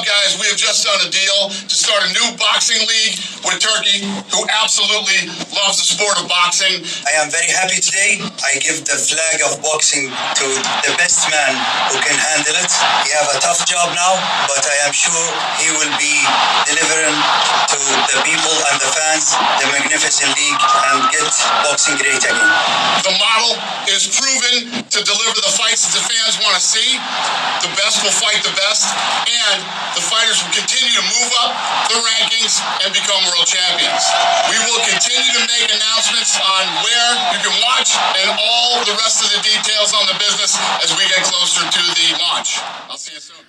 guys, we have just done a deal to start a new boxing league with Turkey, who absolutely loves the sport of boxing. I am very happy today. I give the flag of boxing to the best man who can handle it. He have a tough job now, but I am sure he will be delivering to the people and the fans the magnificent league and get boxing great again. The model is proven to deliver the fights that the fans want to see. The best will fight the best, and the fighters will continue to move up the rankings and become world champions. We will continue to make announcements on where you can watch and all the rest of the details on the business as we get closer to the launch. I'll see you soon.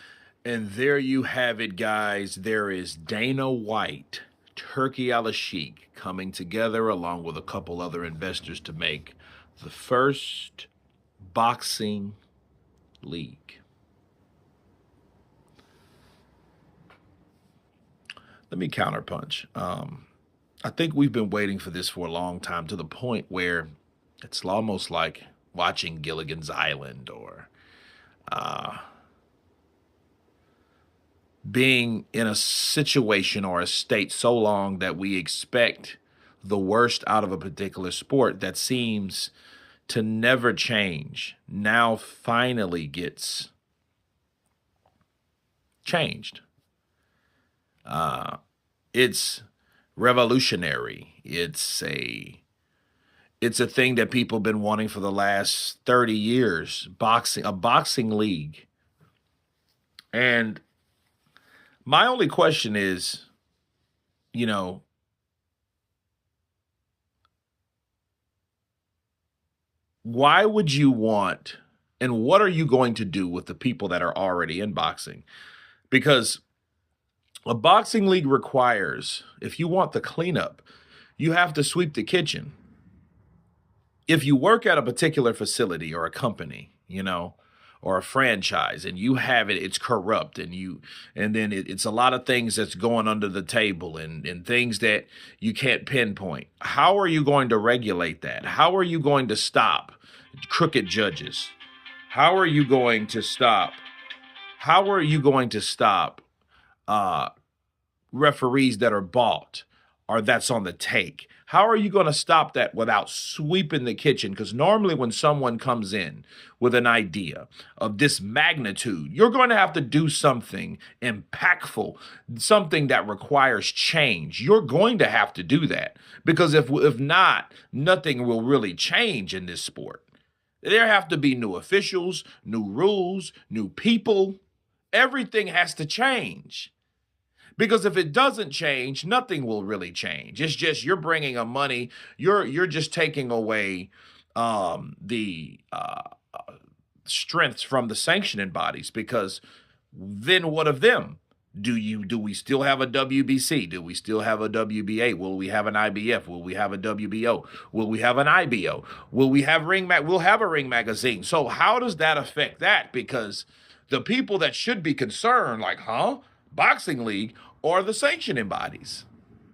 And there you have it, guys. There is Dana White, Turki Alashikh coming together along with a couple other investors to make the first boxing league. Let me counterpunch. I think we've been waiting for this for a long time, to the point where it's almost like watching Gilligan's Island, or being in a situation or a state so long that we expect the worst out of a particular sport that seems to never change, now finally gets changed. It's revolutionary. It's a thing that people have been wanting for the last 30 years, a boxing league. And my only question is, why would you want, and what are you going to do with the people that are already in boxing? Because a boxing league requires, if you want the cleanup, you have to sweep the kitchen. If you work at a particular facility or a company, or a franchise, and you have it's corrupt, and then it's a lot of things that's going under the table, and things that you can't pinpoint. How are you going to regulate that? How are you going to stop crooked judges? How are you going to stop referees that are bought or that's on the take? How are you going to stop that without sweeping the kitchen? Because normally when someone comes in with an idea of this magnitude, you're going to have to do something impactful, something that requires change. You're going to have to do that, because if not, nothing will really change in this sport. There have to be new officials, new rules, new people. Everything has to change. Because if it doesn't change, nothing will really change. It's just you're bringing a money, you're just taking away the strengths from the sanctioning bodies. Because then what of them? Do we still have a WBC? Do we still have a WBA? Will we have an IBF? Will we have a WBO? Will we have an IBO? Will we have We'll have a ring magazine. So how does that affect that? Because the people that should be concerned, like, boxing league, or the sanctioning bodies.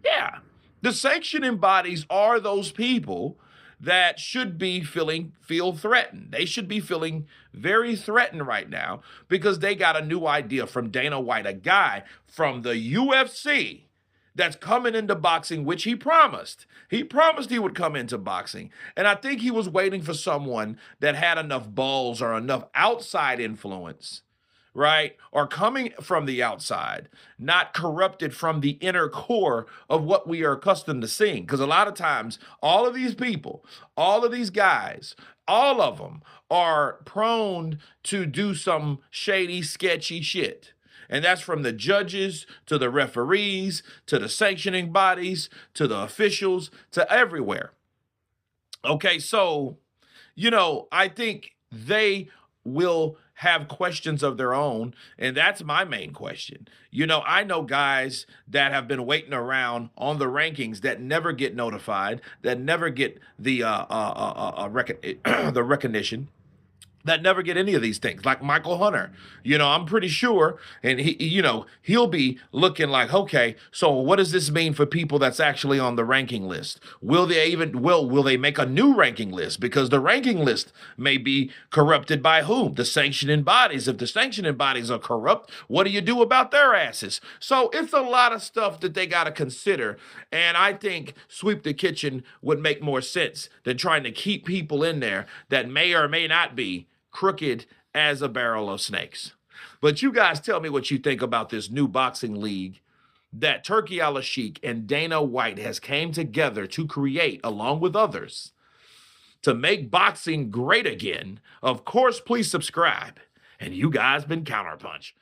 Yeah, the sanctioning bodies are those people that should be feel threatened. They should be feeling very threatened right now, because they got a new idea from Dana White, a guy from the UFC that's coming into boxing, which he promised. He promised he would come into boxing. And I think he was waiting for someone that had enough balls or enough outside influence, right? Or coming from the outside, not corrupted from the inner core of what we are accustomed to seeing. Because a lot of times, all of these people, all of these guys, all of them are prone to do some shady, sketchy shit. And that's from the judges to the referees to the sanctioning bodies to the officials to everywhere. Okay, so, I think they will have questions of their own, and that's my main question. I know guys that have been waiting around on the rankings that never get notified, that never get the the recognition. that never get any of these things, like Michael Hunter. I'm pretty sure, and he'll be looking like, okay, so what does this mean for people that's actually on the ranking list? Will they make a new ranking list? Because the ranking list may be corrupted by whom? The sanctioning bodies. If the sanctioning bodies are corrupt, what do you do about their asses? So it's a lot of stuff that they got to consider, and I think sweep the kitchen would make more sense than trying to keep people in there that may or may not be crooked as a barrel of snakes. But you guys tell me what you think about this new boxing league that Turki Alashikh and Dana Whyte has came together to create, along with others, to make boxing great again. Of course, please subscribe. And you guys been Counterpunch.